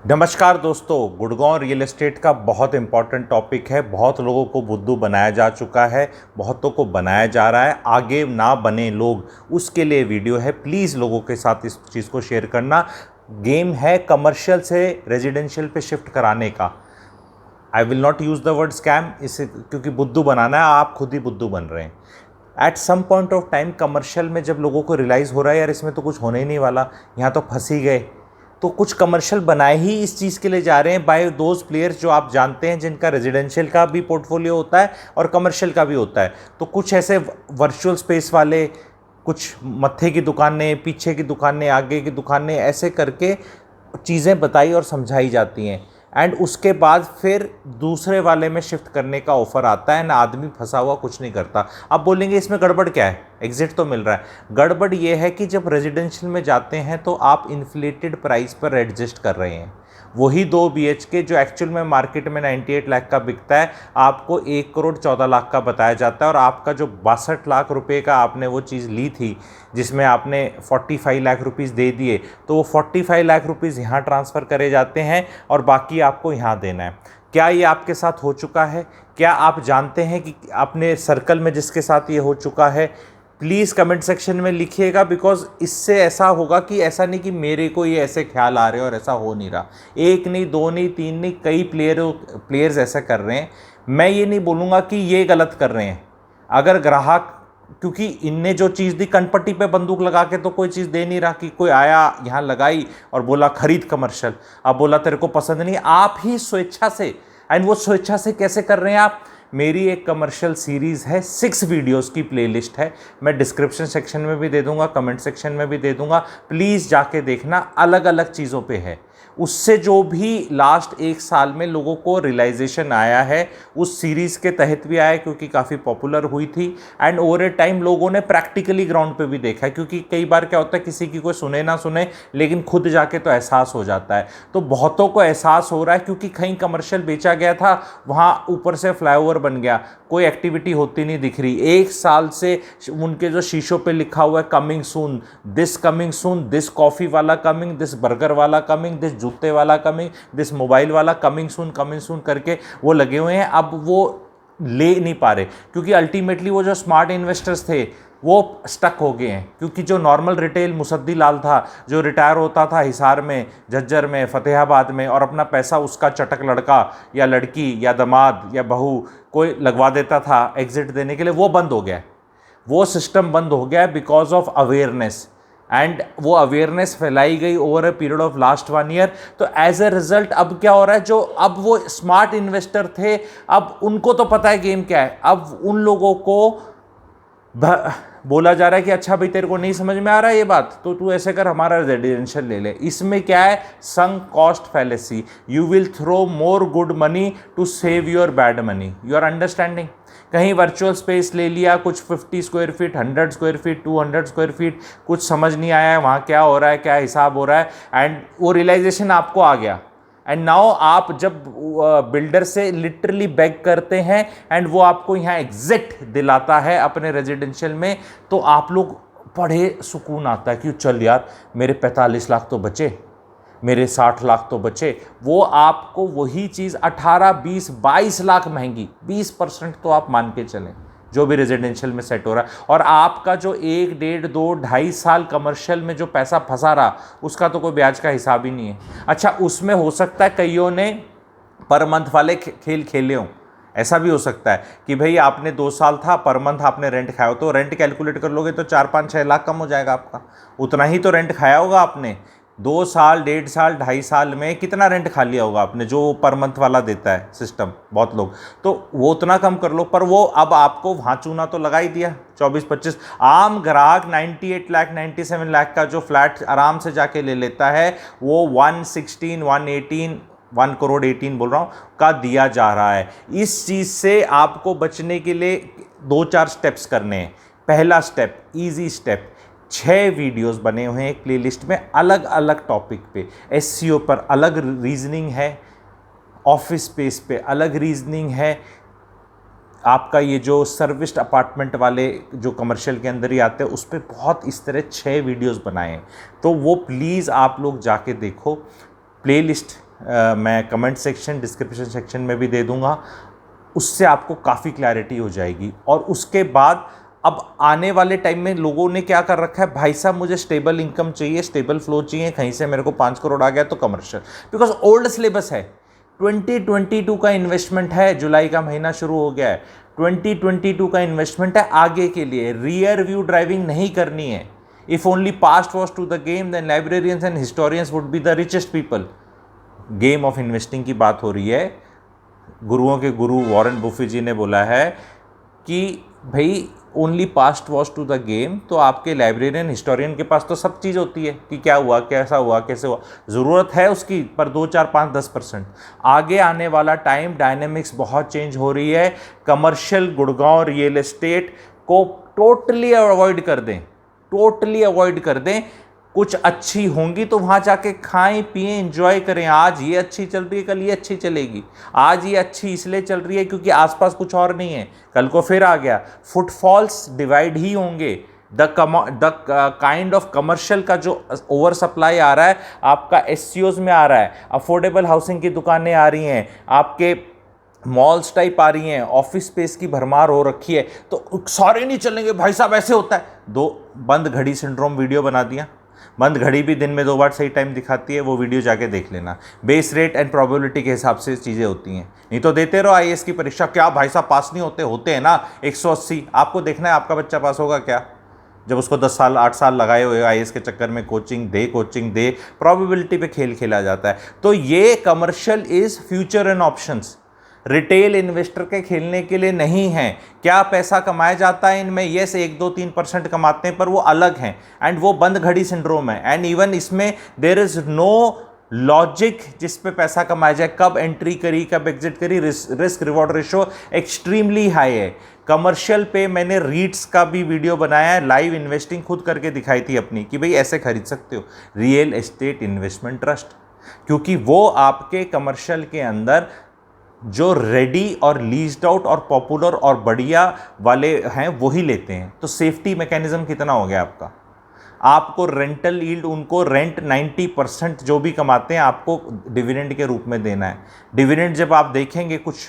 नमस्कार दोस्तों, Gurgaon real estate का बहुत इंपॉर्टेंट टॉपिक है। बहुत लोगों को बुद्धू बनाया जा चुका है, बहुतों को बनाया जा रहा है। आगे ना बने लोग, उसके लिए वीडियो है। प्लीज़ लोगों के साथ इस चीज़ को शेयर करना। गेम है कमर्शियल से रेजिडेंशियल पे शिफ्ट कराने का। I will not use the word scam, इसे क्योंकि बुद्धू बनाना है, आप खुद ही बुद्धू बन रहे हैं। At some point of time commercial में जब लोगों को रियलाइज़ हो रहा है यार इसमें तो कुछ होने ही नहीं वाला, यहाँ तो फंस ही गए, तो कुछ कमर्शियल बनाए ही इस चीज़ के लिए जा रहे हैं बाय दोज प्लेयर्स जो आप जानते हैं, जिनका रेजिडेंशियल का भी पोर्टफोलियो होता है और कमर्शियल का भी होता है। तो कुछ ऐसे वर्चुअल स्पेस वाले, कुछ मत्थे की दुकानें, पीछे की दुकानें, आगे की दुकानें, ऐसे करके चीज़ें बताई और समझाई जाती हैं। एंड उसके बाद फिर दूसरे वाले में शिफ्ट करने का ऑफर आता है ना, आदमी फंसा हुआ कुछ नहीं करता। अब बोलेंगे इसमें गड़बड़ क्या है, एग्जिट तो मिल रहा है। गड़बड़ ये है कि जब रेजिडेंशियल में जाते हैं तो आप इन्फ्लेटेड प्राइस पर एडजस्ट कर रहे हैं। वही 2 BHK जो एक्चुअल में मार्केट में 98 लाख का बिकता है, आपको 1 करोड़ 14 लाख का बताया जाता है। और आपका जो 62 लाख रुपए का आपने वो चीज़ ली थी, जिसमें आपने 45 लाख रुपीज़ दे दिए, तो वो 45 लाख रुपीज़ यहाँ ट्रांसफ़र करे जाते हैं और बाकी आपको यहाँ देना है। क्या ये आपके साथ हो चुका है? क्या आप जानते हैं कि अपने सर्कल में जिसके साथ ये हो चुका है? प्लीज़ कमेंट सेक्शन में लिखिएगा, बिकॉज इससे ऐसा होगा कि ऐसा नहीं कि मेरे को ये ऐसे ख्याल आ रहे हैं और ऐसा हो नहीं रहा। 1 नहीं, 2 नहीं, 3 नहीं, कई प्लेयर्स ऐसा कर रहे हैं। मैं ये नहीं बोलूँगा कि ये गलत कर रहे हैं। अगर ग्राहक, क्योंकि इनने जो चीज़ दी, कनपट्टी पे बंदूक लगा के तो कोई चीज़ दे नहीं रहा कि कोई आया यहाँ लगाई और बोला खरीद कमर्शियल, अब बोला तेरे को पसंद नहीं। आप ही स्वेच्छा से, एंड वो स्वेच्छा से कैसे कर रहे हैं आप? मेरी एक कमर्शियल सीरीज़ है, 6 वीडियोस की प्लेलिस्ट है, मैं डिस्क्रिप्शन सेक्शन में भी दे दूंगा, कमेंट सेक्शन में भी दे दूंगा। प्लीज़ जाके देखना, अलग अलग चीज़ों पे है। उससे जो भी लास्ट 1 साल में लोगों को रियलाइजेशन आया है, उस सीरीज़ के तहत भी आया, क्योंकि काफ़ी पॉपुलर हुई थी। एंड ओवर ए टाइम लोगों ने प्रैक्टिकली ग्राउंड पे भी देखा है, क्योंकि कई बार क्या होता है, किसी की कोई सुने ना सुने, लेकिन खुद जाके तो एहसास हो जाता है। तो बहुतों को एहसास हो रहा है, क्योंकि कहीं कमर्शियल बेचा गया था, वहाँ ऊपर से फ्लाईओवर बन गया, कोई एक्टिविटी होती नहीं दिख रही। 1 साल से उनके जो शीशों पे लिखा हुआ है कमिंग सून, दिस कॉफ़ी वाला कमिंग, दिस बर्गर वाला कमिंग, दिस जूते वाला कमिंग, दिस मोबाइल वाला कमिंग सून करके वो लगे हुए हैं। अब वो ले नहीं पा रहे, क्योंकि अल्टीमेटली वो जो स्मार्ट इन्वेस्टर्स थे वो स्टक हो गए हैं। क्योंकि जो नॉर्मल रिटेल मुसद्दी लाल था, जो रिटायर होता था हिसार में, झज्जर में, फतेहाबाद में, और अपना पैसा उसका चटक लड़का या लड़की या दामाद या बहू कोई लगवा देता था एग्जिट देने के लिए, वो बंद हो गया। वो सिस्टम बंद हो गया बिकॉज ऑफ अवेयरनेस। एंड वो अवेयरनेस फैलाई गई over a period of last 1 year. तो एज ए रिजल्ट अब क्या हो रहा है, जो अब वो स्मार्ट इन्वेस्टर थे, अब उनको तो पता है गेम क्या है। अब उन लोगों को बोला जा रहा है कि अच्छा भाई तेरे को नहीं समझ में आ रहा है ये बात, तो तू ऐसे कर, हमारा रेजिडेंशियल ले ले। इसमें क्या है, sunk cost fallacy. You will throw more good money to save your bad money. You are understanding? कहीं वर्चुअल स्पेस ले लिया, कुछ 50 square feet, 100 square feet, 200 square feet, कुछ समझ नहीं आया है वहाँ क्या हो रहा है, क्या हिसाब हो रहा है, एंड वो रियलाइजेशन आपको आ गया। एंड नाउ आप जब बिल्डर से लिटरली बेग करते हैं एंड वो आपको यहाँ एग्जिट दिलाता है अपने रेजिडेंशियल में, तो आप लोग बड़े सुकून आता है कि चल यार मेरे 45 लाख तो बचे, मेरे 60 लाख तो बचे। वो आपको वही चीज़ 18, 20, 22 लाख महंगी, 20% तो आप मान के चलें जो भी रेजिडेंशियल में सेट हो रहा है। और आपका जो 1, 1.5, 2, 2.5 साल कमर्शियल में जो पैसा फंसा रहा, उसका तो कोई ब्याज का हिसाब ही नहीं है। अच्छा, उसमें हो सकता है कईयों ने पर मंथ वाले खेल खेले हों। ऐसा भी हो सकता है कि भाई आपने 2 साल था, पर मंथ आपने रेंट खाया हो, तो रेंट कैलकुलेट कर लोगे तो 4, 5, 6 लाख कम हो जाएगा आपका। उतना ही तो रेंट खाया होगा आपने। 2 साल, 1.5 साल, 2.5 साल में कितना रेंट खा लिया होगा आपने, जो पर मंथ वाला देता है सिस्टम बहुत लोग, तो वो उतना कम कर लो। पर वो अब आपको वहाँ चूना तो लगा ही दिया, 24-25। आम ग्राहक 98 लाख, 97 लाख का जो फ्लैट आराम से जाके ले लेता है, वो 116, 118, 1 करोड़ 18 बोल रहा हूँ का दिया जा रहा है। इस चीज़ से आपको बचने के लिए 2-4 स्टेप्स करने हैं। पहला स्टेप, ईजी स्टेप, 6 वीडियोस बने हुए हैं एक प्लेलिस्ट में, अलग अलग टॉपिक पे। एससीओ पर अलग रीजनिंग है, ऑफिस स्पेस पे अलग रीजनिंग है, आपका ये जो सर्विस्ड अपार्टमेंट वाले जो कमर्शियल के अंदर ही आते हैं उस पर बहुत इस तरह 6 वीडियोस बनाए हैं। तो वो प्लीज़ आप लोग जाके देखो। प्लेलिस्ट मैं कमेंट सेक्शन, डिस्क्रिप्शन सेक्शन में भी दे दूंगा, उससे आपको काफ़ी क्लैरिटी हो जाएगी। और उसके बाद अब आने वाले टाइम में लोगों ने क्या कर रखा है, भाई साहब मुझे स्टेबल इनकम चाहिए, स्टेबल फ्लो चाहिए, कहीं से मेरे को 5 करोड़ आ गया तो कमर्शियल, बिकॉज ओल्ड सिलेबस है। 2022 का इन्वेस्टमेंट है, जुलाई का महीना शुरू हो गया है, 2022 का इन्वेस्टमेंट है आगे के लिए, रियर व्यू ड्राइविंग नहीं करनी है। If only past was to the game then librarians and historians would be the richest people. Game of investing की बात हो रही है। गुरुओं के गुरु वॉरेन बफेट जी ने बोला है कि भाई only past was to the game, तो आपके लाइब्रेरियन हिस्टोरियन के पास तो सब चीज़ होती है कि क्या हुआ, कैसा हुआ, कैसे हुआ, ज़रूरत है उसकी, पर 2, 4, 5, 10%। आगे आने वाला टाइम डायनेमिक्स बहुत चेंज हो रही है। कमर्शियल गुड़गांव रियल एस्टेट को टोटली अवॉइड कर दें, टोटली अवॉइड कर दें। कुछ अच्छी होंगी तो वहाँ जाके खाएं पिएं एंजॉय करें। आज ये अच्छी चल रही है, कल ये अच्छी चलेगी। आज ये अच्छी इसलिए चल रही है क्योंकि आसपास कुछ और नहीं है, कल को फिर आ गया। फुटफॉल्स डिवाइड ही होंगे। द काइंड ऑफ कमर्शियल का जो ओवर सप्लाई आ रहा है आपका एससीओज में आ रहा है, अफोर्डेबल हाउसिंग की दुकानें आ रही हैं, आपके मॉल्स टाइप आ रही हैं, ऑफिस स्पेस की भरमार हो रखी है, तो सारे नहीं चलेंगे भाई साहब, ऐसे होता है। दो बंद घड़ी सिंड्रोम वीडियो बना दिया। बंद घड़ी भी दिन में 2 बार सही टाइम दिखाती है, वो वीडियो जाके देख लेना। बेस रेट एंड प्रोबेबिलिटी के हिसाब से चीज़ें होती हैं। नहीं तो देते रहो आईएएस की परीक्षा, क्या भाई साहब पास नहीं होते, होते हैं ना 180। आपको देखना है आपका बच्चा पास होगा क्या, जब उसको 10 साल 8 साल लगाए हुए आईएएस के चक्कर में कोचिंग दे, प्रोबेबिलिटी पे खेल खेला जाता है। तो ये commercial is future and options, retail investor के खेलने के लिए नहीं है। क्या पैसा कमाया जाता है इनमें, यस 1, 2, 3% कमाते हैं, पर वो अलग हैं एंड वो बंद घड़ी सिंड्रोम है। एंड इवन इसमें देयर इज नो लॉजिक जिस पे पैसा कमाया जाए, कब एंट्री करी कब एग्जिट करी, risk reward ratio extremely high है। कमर्शियल पे मैंने रीट्स का भी वीडियो बनाया है, लाइव इन्वेस्टिंग खुद करके दिखाई थी अपनी कि भाई ऐसे खरीद सकते हो रियल एस्टेट इन्वेस्टमेंट ट्रस्ट, क्योंकि वो आपके कमर्शियल के अंदर जो रेडी और लीज्ड आउट और पॉपुलर और बढ़िया वाले हैं वही लेते हैं। तो सेफ्टी मैकेनिज्म कितना हो गया आपका, आपको रेंटल यील्ड, उनको रेंट 90% जो भी कमाते हैं आपको डिविडेंड के रूप में देना है। डिविडेंड जब आप देखेंगे, कुछ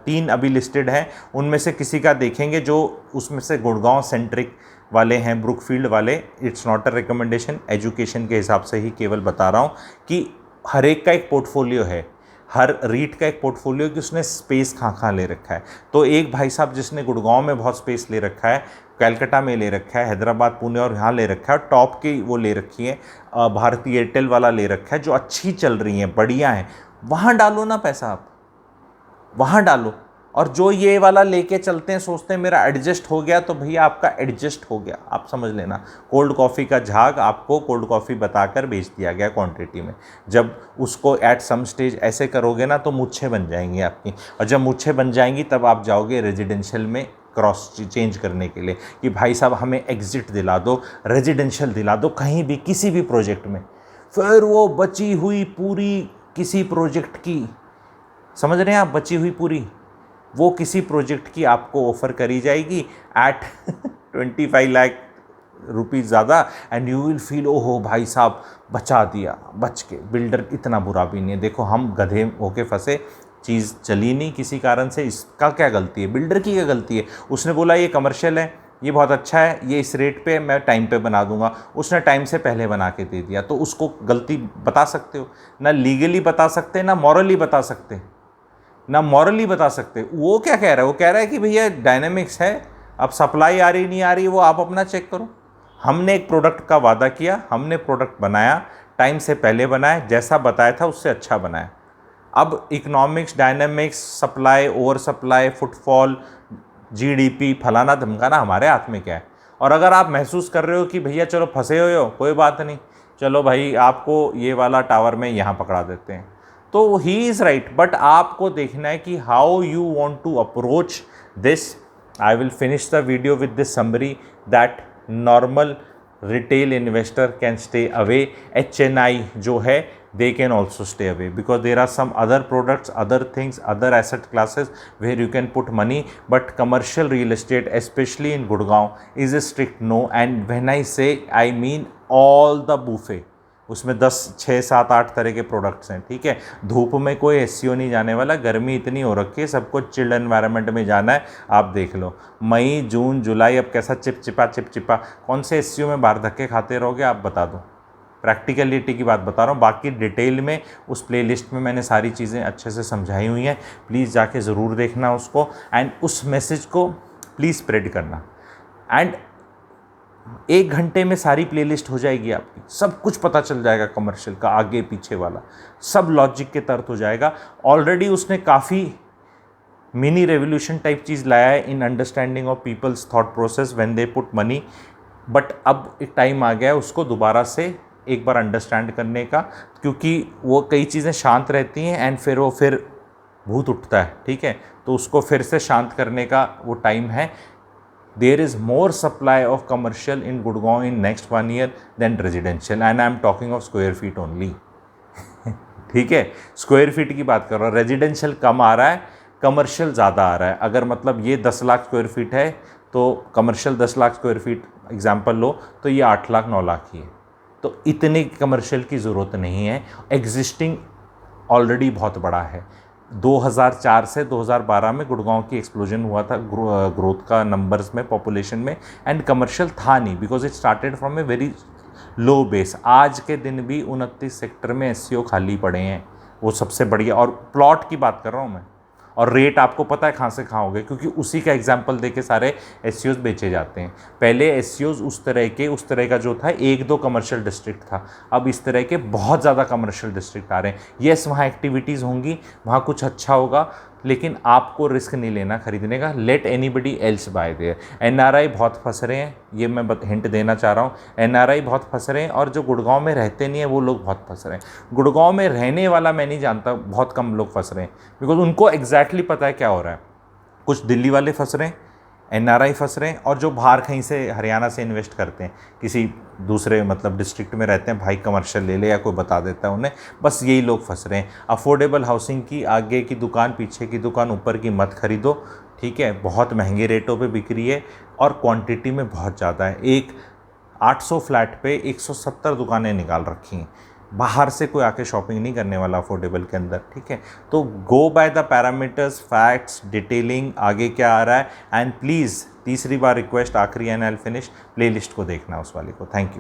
3 अभी लिस्टेड हैं, उनमें से किसी का देखेंगे जो उसमें से गुड़गांव सेंट्रिक वाले हैं, ब्रुकफील्ड वाले। It's not a recommendation, education के हिसाब से ही केवल बता रहा हूँ कि हर एक का एक पोर्टफोलियो है, हर रीट का एक पोर्टफोलियो कि उसने स्पेस कहाँ ले रखा है। तो एक भाई साहब जिसने गुड़गांव में बहुत स्पेस ले रखा है, कलकत्ता में ले रखा है, हैदराबाद पुणे और यहाँ ले रखा है, टॉप की वो ले रखी है, भारती एयरटेल वाला ले रखा है, जो अच्छी चल रही हैं, बढ़िया हैं, वहाँ डालो ना पैसा, आप वहाँ डालो। और जो ये वाला लेके चलते हैं, सोचते हैं मेरा एडजस्ट हो गया, तो भैया आपका एडजस्ट हो गया, आप समझ लेना। कोल्ड कॉफ़ी का झाग आपको कोल्ड कॉफ़ी बताकर बेच दिया गया क्वांटिटी में। जब उसको एट सम स्टेज ऐसे करोगे ना तो मुच्छें बन जाएंगी आपकी, और जब मुच्छें बन जाएंगी तब आप जाओगे रेजिडेंशियल में क्रॉस चेंज करने के लिए कि भाई साहब हमें एग्जिट दिला दो, रेजिडेंशियल दिला दो, कहीं भी किसी भी प्रोजेक्ट में। फिर वो बची हुई पूरी किसी प्रोजेक्ट की, समझ रहे हैं आप, बची हुई पूरी वो किसी प्रोजेक्ट की आपको ऑफ़र करी जाएगी एट 25 लाख रुपीज़ ज़्यादा, एंड यू विल फील ओहो भाई साहब बचा दिया, बच के। बिल्डर इतना बुरा भी नहीं है, देखो हम गधे होके फंसे, चीज़ चली नहीं किसी कारण से, इसका क्या गलती है, बिल्डर की क्या गलती है। उसने बोला ये कमर्शियल है, ये बहुत अच्छा है, ये इस रेट पे मैं टाइम पे बना दूंगा, उसने टाइम से पहले बना के दे दिया, तो उसको गलती बता सकते हो ना, लीगली बता सकते ना मॉरली बता सकते, ना मॉरली बता सकते। वो क्या कह रहा है, वो कह रहा है कि भैया डायनेमिक्स है, अब सप्लाई आ रही नहीं आ रही वो आप अपना चेक करो। हमने एक प्रोडक्ट का वादा किया, हमने प्रोडक्ट बनाया, टाइम से पहले बनाया, जैसा बताया था उससे अच्छा बनाया। अब economics, dynamics, supply, over supply, footfall, GDP, फलाना धमकाना हमारे हाथ में क्या है। और अगर आप महसूस कर रहे हो कि भैया चलो फंसे हुए हो, कोई बात नहीं, चलो भाई आपको ये वाला टावर में यहाँ पकड़ा देते हैं, तो ही इज़ राइट। बट आपको देखना है कि how you want to approach this. I will finish the video with this summary that normal retail investor can stay away, HNI जो है they can also stay away, because there are some other products, other things, other asset classes where you can put money, but commercial real estate especially in Gurgaon is a strict no. And when I say, I mean all the buffet, उसमें 10 6 7 8 तरह के products हैं, ठीक है। धूप में कोई SCO नहीं जाने वाला, गर्मी इतनी हो रखी है, सबको चिल्ड एनवायरनमेंट में जाना है। आप देख लो मई जून जुलाई अब कैसा चिपचिपा, कौन से एससीओ में बाहर धक्के खाते रहोगे आप बता दो। प्रैक्टिकलिटी की बात बता रहा हूँ, बाकी डिटेल में उस प्लेलिस्ट में मैंने सारी चीज़ें अच्छे से समझाई हुई हैं, प्लीज़ जाके ज़रूर देखना उसको एंड उस मैसेज को प्लीज़ स्प्रेड करना। एंड 1 घंटे में सारी प्लेलिस्ट हो जाएगी आपकी, सब कुछ पता चल जाएगा कमर्शियल का आगे पीछे वाला, सब लॉजिक के तहत हो जाएगा। ऑलरेडी उसने काफ़ी मिनी रेवोल्यूशन टाइप चीज़ लाया है in understanding of people's thought process when they put money, but अब एक टाइम आ गया है उसको दोबारा से एक बार अंडरस्टैंड करने का, क्योंकि वो कई चीज़ें शांत रहती हैं एंड फिर भूत उठता है, ठीक है। तो उसको फिर से शांत करने का वो टाइम है। There is more supply of commercial in Gurgaon in next 1 year then residential and I am talking of square feet only, ठीक है। स्क्वायर फीट की बात कर रहा हूँ, रेजिडेंशियल कम आ रहा है, कमर्शियल ज़्यादा आ रहा है। अगर मतलब ये 10 लाख स्क्वायर फीट है तो commercial 10 lakh square feet example लो तो ये 8 लाख 9 लाख ही है। तो इतने कमर्शियल की ज़रूरत नहीं है, एग्जिस्टिंग ऑलरेडी बहुत बड़ा है। 2004 से 2012 में गुड़गांव की एक्सप्लोजन हुआ था ग्रोथ का नंबर्स में, पॉपुलेशन में, एंड कमर्शियल था नहीं because it started from a very low base. आज के दिन भी 29 सेक्टर में एससीओ खाली पड़े हैं, वो सबसे बढ़िया। और प्लॉट की बात कर रहा हूँ मैं, और रेट आपको पता है कहाँ से कहाँ हो गए, क्योंकि उसी का एग्जाम्पल देके सारे एससीओज बेचे जाते हैं। पहले एससीओज उस तरह का जो था 1-2 कमर्शियल डिस्ट्रिक्ट था, अब इस तरह के बहुत ज़्यादा कमर्शियल डिस्ट्रिक्ट आ रहे हैं। येस वहाँ एक्टिविटीज़ होंगी, वहाँ कुछ अच्छा होगा, लेकिन आपको रिस्क नहीं लेना खरीदने का। Let anybody else bye there. NRI बहुत फंस रहे हैं, ये मैं हिंट देना चाह रहा हूँ। एनआरआई बहुत फंस रहे हैं और जो गुड़गांव में रहते नहीं है वो लोग बहुत फंस रहे हैं। गुड़गांव में रहने वाला मैं नहीं जानता, बहुत कम लोग फंस रहे हैं बिकॉज उनको एग्जैक्टली पता है क्या हो रहा है। कुछ दिल्ली वाले फंस रहे हैं, एनआरआई फंस रहे हैं, और जो बाहर कहीं से हरियाणा से इन्वेस्ट करते हैं, किसी दूसरे मतलब डिस्ट्रिक्ट में रहते हैं, भाई कमर्शियल ले ले या कोई बता देता है उन्हें, बस यही लोग फंस रहे हैं। अफोर्डेबल हाउसिंग की आगे की दुकान, पीछे की दुकान, ऊपर की मत खरीदो, ठीक है। बहुत महंगे रेटों पे बिक रही है और क्वांटिटी में बहुत ज़्यादा है। एक 800 फ्लैट पे 170 दुकानें निकाल रखी हैं, बाहर से कोई आके शॉपिंग नहीं करने वाला अफोर्डेबल के अंदर, ठीक है। तो go by the parameters, facts, detailing, आगे क्या आ रहा है, एंड प्लीज़ तीसरी बार रिक्वेस्ट, आखिरी and I will finish, playlist को देखना उस वाले को। Thank you.